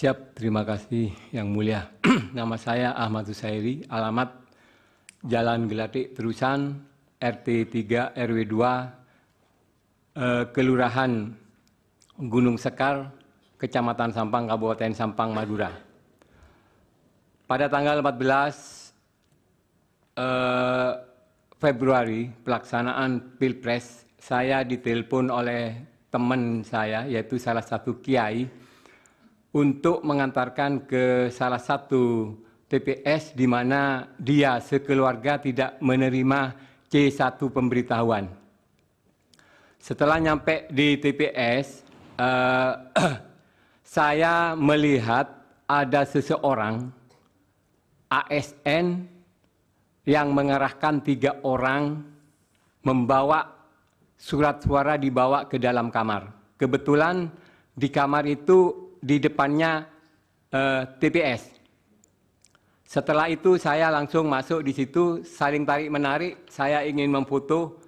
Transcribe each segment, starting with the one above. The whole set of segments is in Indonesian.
Siap, terima kasih Yang Mulia. Nama saya Ahmad Husairi, alamat Jalan Gelatik Terusan, RT 3 RW 2, Kelurahan Gunung Sekar, Kecamatan Sampang, Kabupaten Sampang, Madura. Pada tanggal 14 Februari pelaksanaan Pilpres, saya ditelepon oleh teman saya, yaitu salah satu kiai, untuk mengantarkan ke salah satu TPS di mana dia sekeluarga tidak menerima C1 pemberitahuan. Setelah nyampe di TPS, saya melihat ada seseorang ASN yang mengerahkan 3 orang membawa surat suara dibawa ke dalam kamar. Kebetulan di kamar itu di depannya TPS. Setelah itu saya langsung masuk di situ, saling tarik-menarik, saya ingin memfoto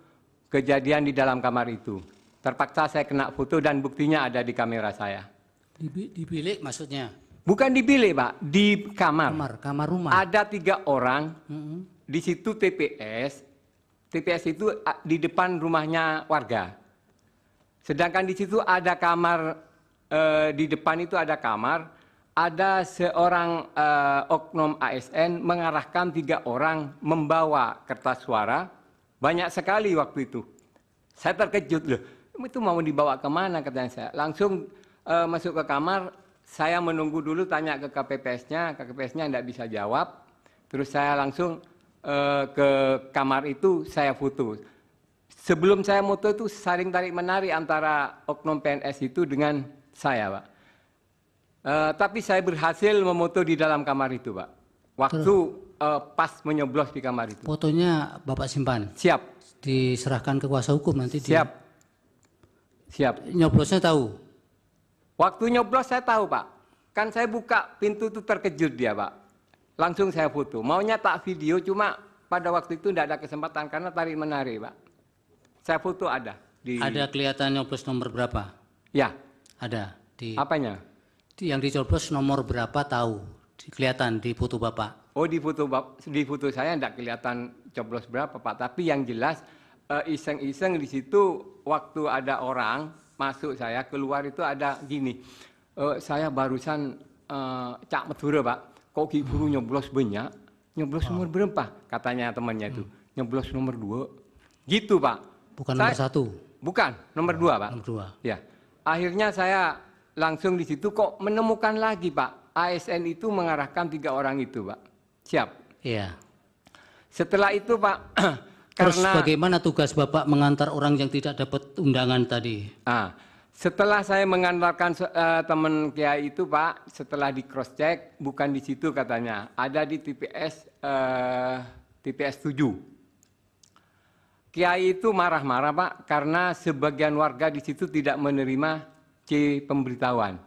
kejadian di dalam kamar itu. Terpaksa saya kena foto dan buktinya ada di kamera saya. Di bilik maksudnya? Bukan di bilik, Pak, di kamar. Kamar rumah. Ada 3 orang, di situ TPS. TPS itu di depan rumahnya warga. Sedangkan di situ ada kamar, di depan itu ada kamar, ada seorang oknum ASN mengarahkan 3 orang membawa kertas suara, banyak sekali waktu itu. Saya terkejut, loh, itu mau dibawa kemana, katanya saya. Langsung masuk ke kamar, saya menunggu dulu tanya ke KPPS-nya, KPPS-nya tidak bisa jawab. Terus saya langsung ke kamar itu, saya foto. Sebelum saya foto itu saling tarik-menarik antara oknum PNS itu dengan saya, Pak. Tapi saya berhasil memoto di dalam kamar itu, Pak. Waktu pas menyoblos di kamar itu. Fotonya Bapak simpan? Siap. Diserahkan ke kuasa hukum nanti? Siap. Siap. Nyoblosnya tahu? Waktu nyoblos saya tahu, Pak. Kan saya buka pintu itu terkejut dia, Pak. Langsung saya foto. Maunya tak video, cuma pada waktu itu tidak ada kesempatan karena tarik-menarik, Pak. Saya foto ada. Ada kelihatan nyoblos nomor berapa? Ya. Ada. Apanya? Yang dicoblos nomor berapa tahu? Kelihatan di foto Bapak? Oh, di foto saya tidak kelihatan coblos berapa, Pak. Tapi yang jelas iseng-iseng di situ waktu ada orang masuk saya, keluar itu ada gini. Saya barusan Cak Madura, Pak. Kok Ki Guru nyoblos banyak? Nyoblos nomor berapa? Katanya temannya itu. Nyoblos nomor 2. Gitu, Pak. Bukan nomor 1? Bukan, nomor 2, Pak. Nomor 2. Ya. Akhirnya saya langsung di situ kok menemukan lagi, Pak. ASN itu mengarahkan 3 orang itu, Pak. Siap. Iya. Setelah itu, Pak, terus karena bagaimana tugas Bapak mengantar orang yang tidak dapat undangan tadi? Setelah saya mengantarkan teman Kiai itu, Pak, setelah di cross check, bukan di situ katanya, ada di TPS 7. Kiai itu marah-marah, Pak, karena sebagian warga di situ tidak menerima C pemberitahuan.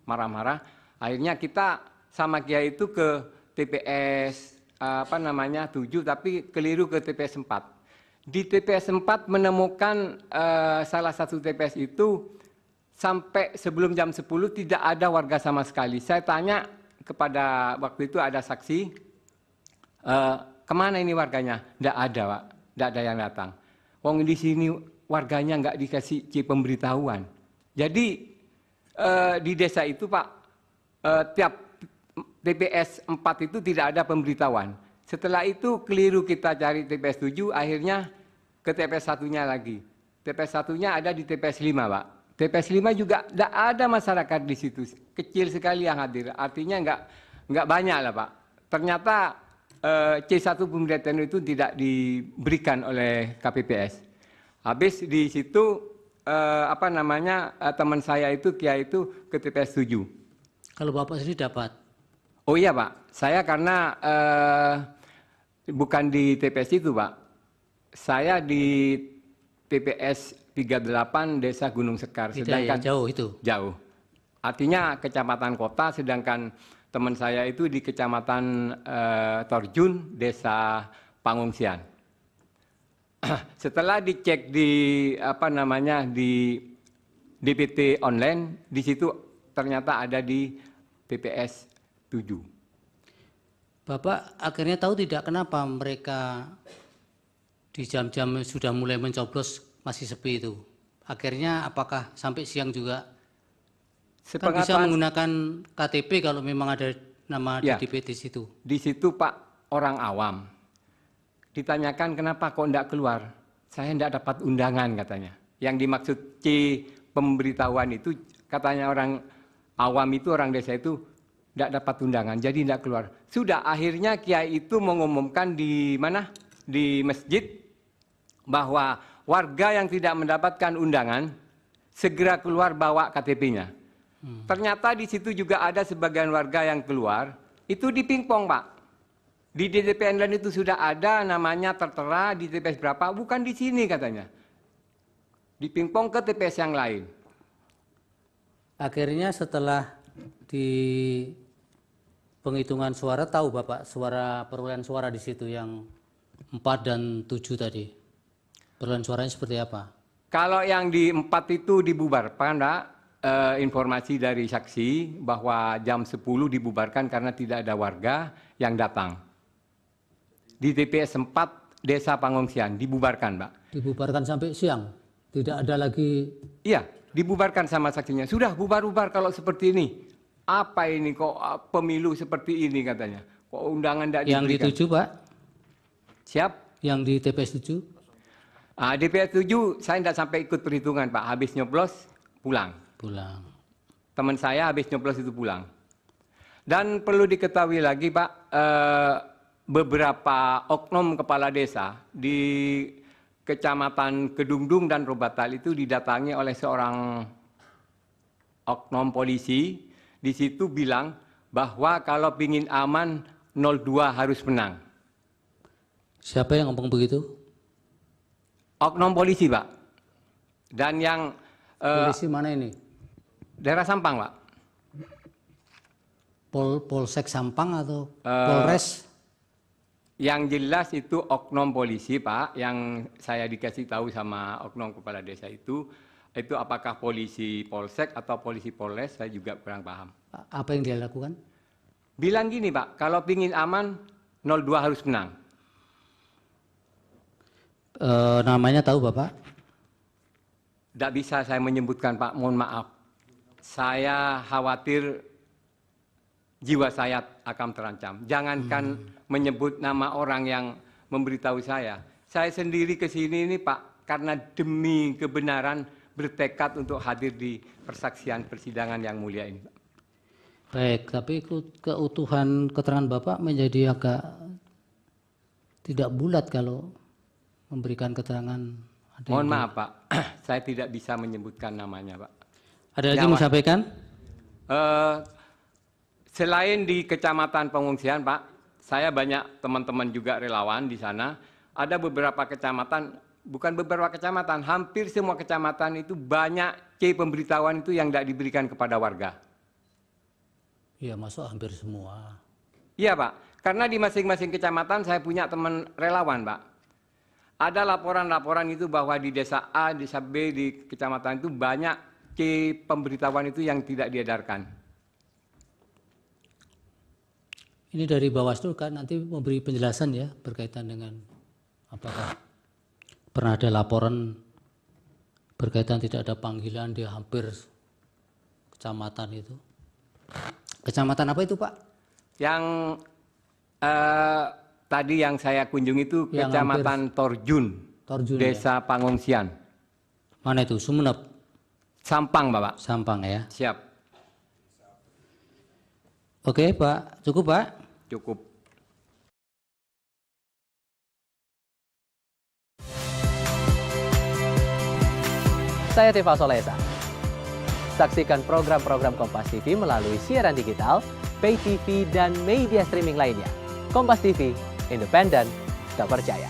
Marah-marah. Akhirnya kita sama Kiai itu ke TPS 7, tapi keliru ke TPS 4. Di TPS 4 menemukan salah satu TPS itu sampai sebelum jam 10 tidak ada warga sama sekali. Saya tanya kepada waktu itu ada saksi, kemana ini warganya? Tidak ada, Pak. Tidak ada yang datang. Wong di sini warganya nggak dikasih C pemberitahuan. Jadi di desa itu, Pak, tiap TPS 4 itu tidak ada pemberitahuan. Setelah itu keliru kita cari TPS 7, akhirnya ke TPS 1-nya lagi. TPS 1-nya ada di TPS 5, Pak. TPS 5 juga tidak ada masyarakat di situ. Kecil sekali yang hadir. Artinya nggak banyak lah, Pak. Ternyata C1 pemberitahuan itu tidak diberikan oleh KPPS. Habis di situ teman saya itu Kiai itu ke TPS 7. Kalau Bapak sendiri dapat? Oh iya, Pak. Saya karena bukan di TPS itu, Pak. Saya di TPS 38 Desa Gunung Sekar. Sedangkan jauh itu? Jauh. Artinya kecamatan kota, sedangkan teman saya itu di Kecamatan Torjun, Desa Pangungsian. Setelah dicek di di DPT online, di situ ternyata ada di TPS 7. Bapak akhirnya tahu tidak kenapa mereka di jam-jam sudah mulai mencoblos masih sepi itu? Akhirnya apakah sampai siang juga? Kan bisa menggunakan KTP kalau memang ada nama Ya, DPT di situ. Di situ Pak orang awam. Ditanyakan kenapa kok enggak keluar? Saya enggak dapat undangan katanya. Yang dimaksud C pemberitahuan itu katanya orang awam itu, orang desa itu enggak dapat undangan, jadi enggak keluar. Sudah akhirnya kiai itu mengumumkan di mana? Di masjid bahwa warga yang tidak mendapatkan undangan segera keluar bawa KTP-nya. Ternyata di situ juga ada sebagian warga yang keluar, itu di pingpong Pak. Di DDP Online itu sudah ada namanya tertera di TPS berapa, bukan di sini katanya. Di pingpong ke TPS yang lain. Akhirnya setelah di penghitungan suara tahu Bapak perolehan suara di situ yang 4 dan 7 tadi. Perolehan suaranya seperti apa? Kalau yang di 4 itu dibubarkan Pak. Informasi dari saksi bahwa jam 10 dibubarkan karena tidak ada warga yang datang. Di TPS 4 Desa Pangungsian dibubarkan, Pak. Dibubarkan sampai siang? Tidak ada lagi? Iya, dibubarkan sama saksinya. Sudah bubar-bubar kalau seperti ini. Apa ini kok pemilu seperti ini katanya. Kok undangan tidak diberikan. Yang di 7, Pak? Siap? Yang di TPS 7? DPS 7 saya tidak sampai ikut perhitungan, Pak. Habis nyoblos pulang. Teman saya habis nyoblos itu pulang. Dan perlu diketahui lagi Pak, beberapa oknum kepala desa di Kecamatan Kedungdung dan Robatal itu didatangi oleh seorang oknum polisi. Di situ bilang bahwa kalau ingin aman 02 harus menang. Siapa yang ngomong begitu? Oknum polisi Pak. Dan yang polisi mana ini? Daerah Sampang, Pak. Polsek Sampang atau Polres? Yang jelas itu oknum polisi, Pak, yang saya dikasih tahu sama oknum kepala desa itu apakah polisi Polsek atau polisi Polres, saya juga kurang paham. Apa yang dia lakukan? Bilang gini, Pak, kalau pingin aman, 02 harus menang. Namanya tahu Bapak? Tidak bisa saya menyebutkan, Pak, mohon maaf. Saya khawatir jiwa saya akan terancam. Jangankan menyebut nama orang yang memberitahu saya. Saya sendiri ke sini ini Pak, karena demi kebenaran bertekad untuk hadir di persaksian persidangan yang mulia ini. Baik, tapi keutuhan keterangan Bapak menjadi agak tidak bulat kalau memberikan keterangan. Mohon maaf Pak, saya tidak bisa menyebutkan namanya Pak. Ada lagi mau sampaikan? Selain di Kecamatan Pengungsian, Pak, saya banyak teman-teman juga relawan di sana. Ada beberapa kecamatan, bukan beberapa kecamatan, hampir semua kecamatan itu banyak C pemberitahuan itu yang tidak diberikan kepada warga. Iya, masuk hampir semua. Iya, Pak. Karena di masing-masing kecamatan saya punya teman relawan, Pak. Ada laporan-laporan itu bahwa di desa A, desa B, di kecamatan itu banyak C pemberitahuan itu yang tidak diedarkan. Ini dari Bawaslu kan nanti memberi penjelasan ya berkaitan dengan apakah pernah ada laporan berkaitan tidak ada panggilan di hampir kecamatan itu. Kecamatan apa itu Pak? Yang tadi yang saya kunjungi itu yang Kecamatan Torjun, Desa ya? Pangungsian. Mana itu? Sumeneb? Sampang, Bapak. Sampang ya. Siap. Oke, Pak. Cukup, Pak? Cukup. Saya Tifa Solesa. Saksikan program-program Kompas TV melalui siaran digital, pay TV, dan media streaming lainnya. Kompas TV, independen, terpercaya.